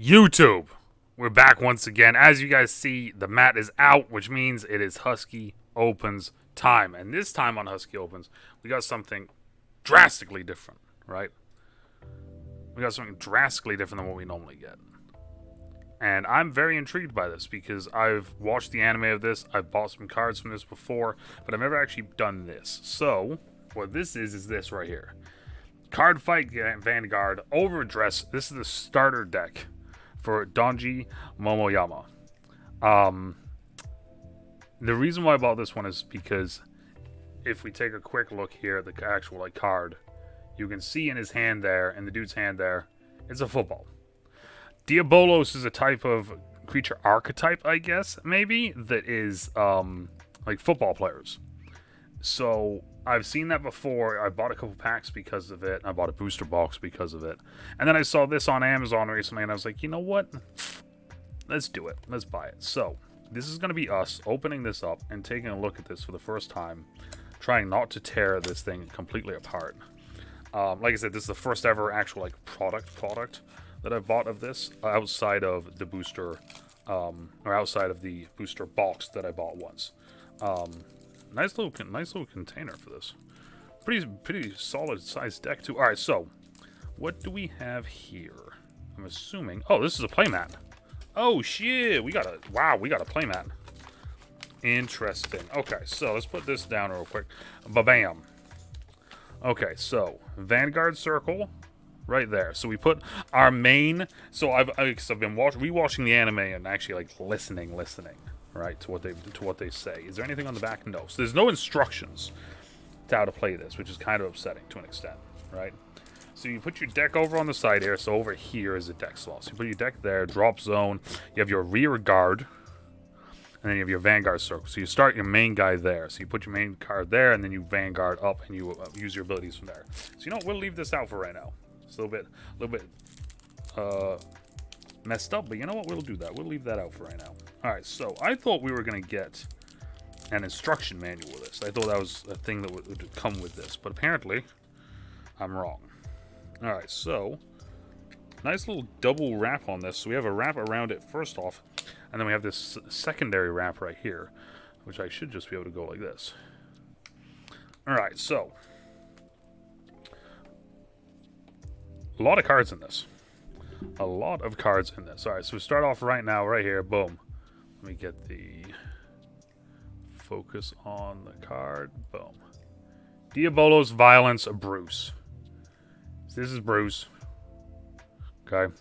YouTube, we're back once again. As you guys see, the mat is out, which means it is Husky Opens time. And this time on Husky Opens, we got something drastically different, right? We got something drastically different than what we normally get. And I'm very intrigued by this because I've watched the anime of this, I've bought some cards from this before, but I've never actually done this. So, what this is this right here. CARDFIGHT Vanguard Overdress. This is the starter deck for Danji Momoyama. The reason why I bought this one is because if we take a quick look here at the actual card, you can see in his hand there, in the dude's hand there, it's a football. Diabolos is a type of creature archetype, I guess, maybe, that is like football players. So I've seen that before. I bought a couple packs because of it. I bought a booster box because of it. And then I saw this on Amazon recently, and I was like, you know what? Let's do it. Let's buy it. So this is going to be us opening this up and taking a look at this for the first time, trying not to tear this thing completely apart. Like I said, this is the first ever actual product that I've bought of this outside of the booster, or outside of the booster box that I bought once. Nice little container for this. Pretty solid sized deck too. All right, so what do we have here? I'm assuming. Oh, this is a playmat. Oh shit, we got a playmat. Interesting. Okay, so let's put this down real quick. Ba-bam. Okay, so Vanguard circle right there. So we put our main. So I've been rewatching the anime and actually listening. Right, to what they say. Is there anything on the back? No. So there's no instructions to how to play this, which is kind of upsetting to an extent, right? So you put your deck over on the side here. So over here is a deck slot. So you put your deck there, drop zone. You have your rear guard, and then you have your Vanguard circle. So you start your main guy there. So you put your main card there, and then you Vanguard up, and you use your abilities from there. So you know what? We'll leave this out for right now. It's a little bit messed up, but you know what? We'll do that. We'll leave that out for right now. Alright, so I thought we were going to get an instruction manual with this. I thought that was a thing that would come with this, but apparently I'm wrong. Alright, so nice little double wrap on this. So we have a wrap around it first off, and then we have this secondary wrap right here, which I should just be able to go like this. Alright, so a lot of cards in this. A lot of cards in this. Alright, so we start off right now, right here. Boom. Let me get the focus on the card. Boom. Diabolos, Violence, Bruce. So this is Bruce. Okay.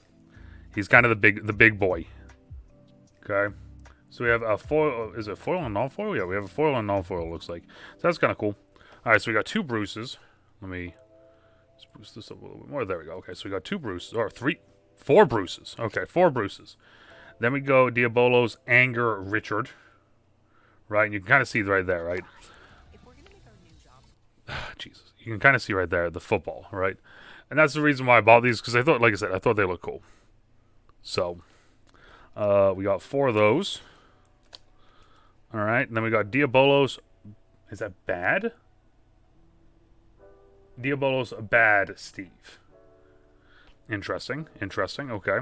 He's kind of the big boy. Okay. So we have a foil. Is it foil and non-foil? Yeah, we have a foil and non-foil, looks like. So that's kind of cool. Alright, so we got two Bruces. Let me boost this up a little bit more. There we go. Okay, so we got two Bruces. Or four Bruces. Okay, four Bruces. Then we go Diabolos, Anger, Richard. Right, and you can kind of see right there, right? Jesus. You can kind of see right there the football, right? And that's the reason why I bought these, because I thought, like I said, I thought they looked cool. So, we got four of those. Alright, and then we got Diabolos. Is that bad? Diabolos, Bad Steve. Interesting, okay.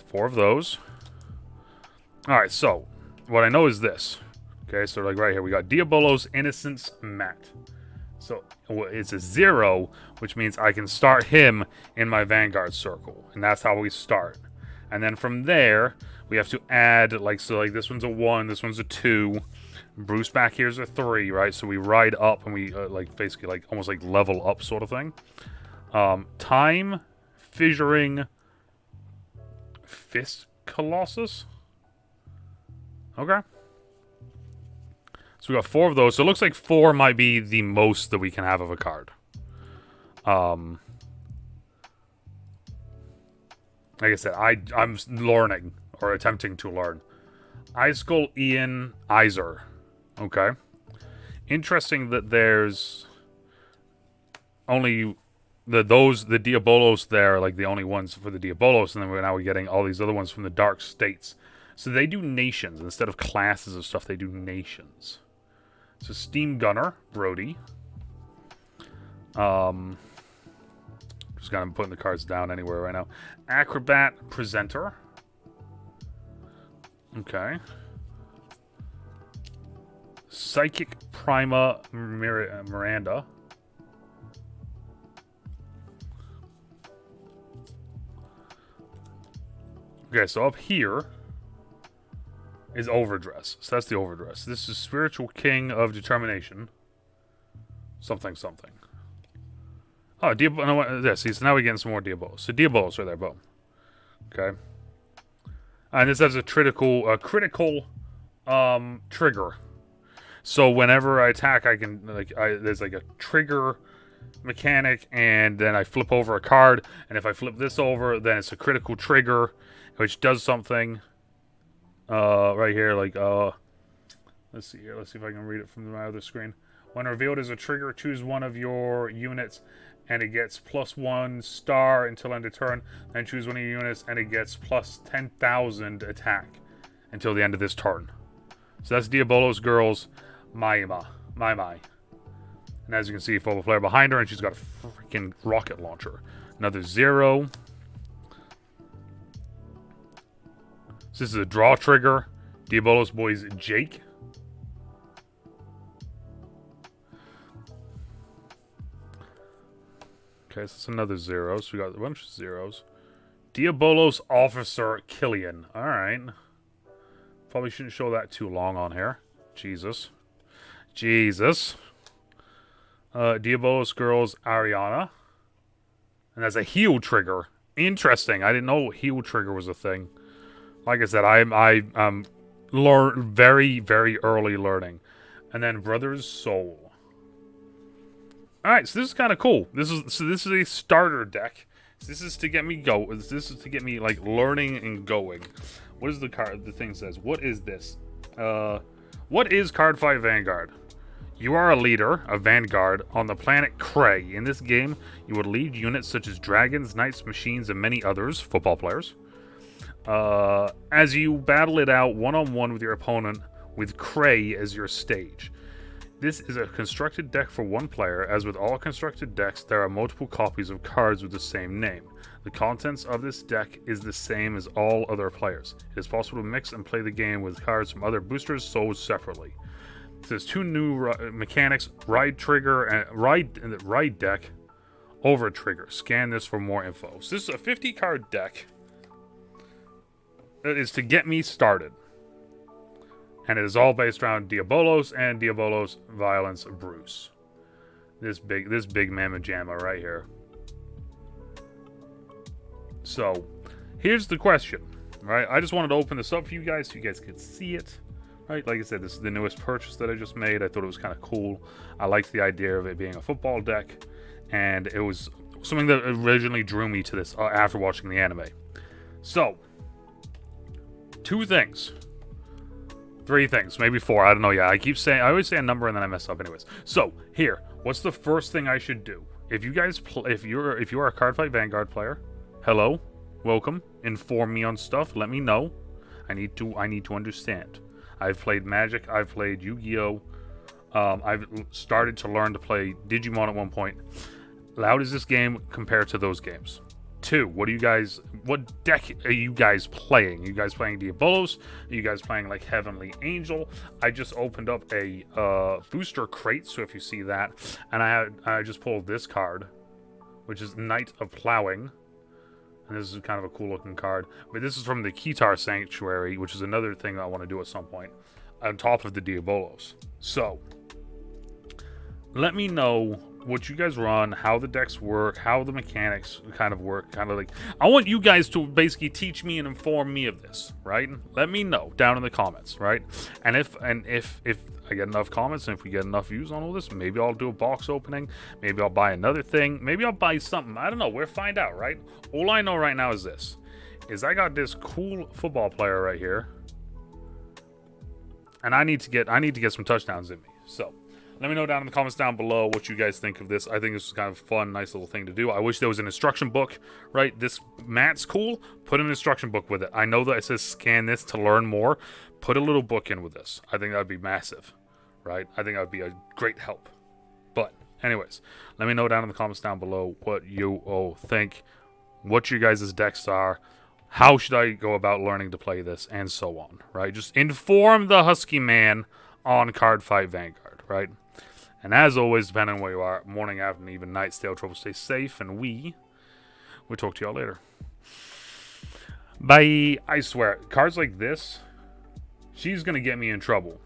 Four of those. Alright, so what I know is this. Okay, so right here we got Diabolos, Innocence, Matt. So it's a 0, which means I can start him in my Vanguard circle. And that's how we start. And then from there, we have to add, this one's a 1, this one's a 2. Bruce back here's a 3, right? So we ride up and we, basically, almost level up sort of thing. Time, Fissuring, Fist Colossus. Okay. So we got four of those. So it looks like 4 might be the most that we can have of a card. Like I said, I'm learning, or attempting to learn. Icicle, Ian, Iser. Okay. Interesting that there's only the Diabolos there are the only ones for the Diabolos, and then we're getting all these other ones from the Dark States. So they do nations instead of classes of stuff. They do nations. So Steam Gunner, Brody. Just kind of putting the cards down anywhere right now. Acrobat Presenter. Okay. Psychic Prima Miranda. Okay, so up here is Overdress. So that's the Overdress. This is Spiritual King of Determination. Something, something. Oh, Diabolos. Yeah, see, so now we're getting some more Diabolos. So Diabolos right there, boom. Okay. And this has a critical trigger. So whenever I attack, I can, like, there's like a trigger mechanic, and then I flip over a card, and if I flip this over, then it's a critical trigger, which does something. Right here, like, let's see here. Let's see if I can read it from my other screen. When revealed as a trigger, choose one of your units, and it gets +1 star until end of turn. Then choose one of your units, and it gets plus 10,000 attack until the end of this turn. So that's Diabolos Girl's Mayima. And as you can see, football player behind her, and she's got a freaking rocket launcher. Another 0. So this is a draw trigger. Diabolos boys Jake. Okay, so it's another 0. So we got a bunch of 0s. Diabolos Officer Killian. Alright. Probably shouldn't show that too long on here. Jesus. Diabolos Girls Ariana. And that's a heal trigger. Interesting. I didn't know heal trigger was a thing. Like I said, I'm very, very early learning. And then Brother's Soul. Alright, so this is kind of cool. This is a starter deck. So this is to get me This is to get me, like, learning and going. What is the card? The thing says, what is this? What is CARDFIGHT Vanguard? You are a leader of Vanguard on the planet Cray. In this game, you would lead units such as dragons, knights, machines, and many others, football players. As you battle it out one-on-one with your opponent with Cray as your stage. This is a constructed deck for one player. As with all constructed decks, there are multiple copies of cards with the same name. The contents of this deck is the same as all other players. It is possible to mix and play the game with cards from other boosters sold separately. There's 2 new mechanics, Ride Trigger and Ride Deck, Over Trigger. Scan this for more info. So this is a 50-card deck that is to get me started. And it is all based around Diabolos and Diabolos Violence Bruce. This big mamma jamma right here. So, here's the question, right? I just wanted to open this up for you guys so you guys could see it. Right? Like I said, this is the newest purchase that I just made. I thought it was kind of cool. I liked the idea of it being a football deck. And it was something that originally drew me to this after watching the anime. So, 2 things. 3 things, maybe 4. I don't know. Yeah, I always say a number and then I mess up. Anyways, so here, what's the first thing I should do? If you guys, if you are a CARDFIGHT Vanguard player, hello, welcome. Inform me on stuff. Let me know. I need to understand. I've played Magic. I've played Yu-Gi-Oh. I've started to learn to play Digimon at one point. How does this game compare to those games? 2, what deck are you guys playing? Are you guys playing Diabolos? Are you guys playing like Heavenly Angel? I just opened up a booster crate, so if you see that, and I just pulled this card, which is Knight of Plowing, and this is kind of a cool looking card. But this is from the Kitar Sanctuary, which is another thing that I want to do at some point, on top of the Diabolos. So, let me know what you guys run, how the decks work, how the mechanics kind of work, kind of like, I want you guys to basically teach me and inform me of this, right? Let me know down in the comments, right? And if I get enough comments and if we get enough views on all this, maybe I'll do a box opening, maybe I'll buy another thing, maybe I'll buy something. I don't know. We'll find out, right? All I know right now is this, is I got this cool football player right here, and I need to get some touchdowns in me. So let me know down in the comments down below what you guys think of this. I think this is kind of a fun, nice little thing to do. I wish there was an instruction book, right? This mat's cool. Put an instruction book with it. I know that it says scan this to learn more. Put a little book in with this. I think that would be massive, right? I think that would be a great help. But Anyways, let me know down in the comments down below what you all think, what your guys' decks are, how should I go about learning to play this, and so on, right? Just inform the Husky man on CARDFIGHT Vanguard, right? And as always, depending on where you are, morning, afternoon, even night, stay out trouble, stay safe, and we'll talk to y'all later. Bye. I swear, cards like this, she's going to get me in trouble.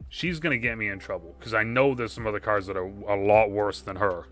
She's going to get me in trouble, because I know there's some other cards that are a lot worse than her.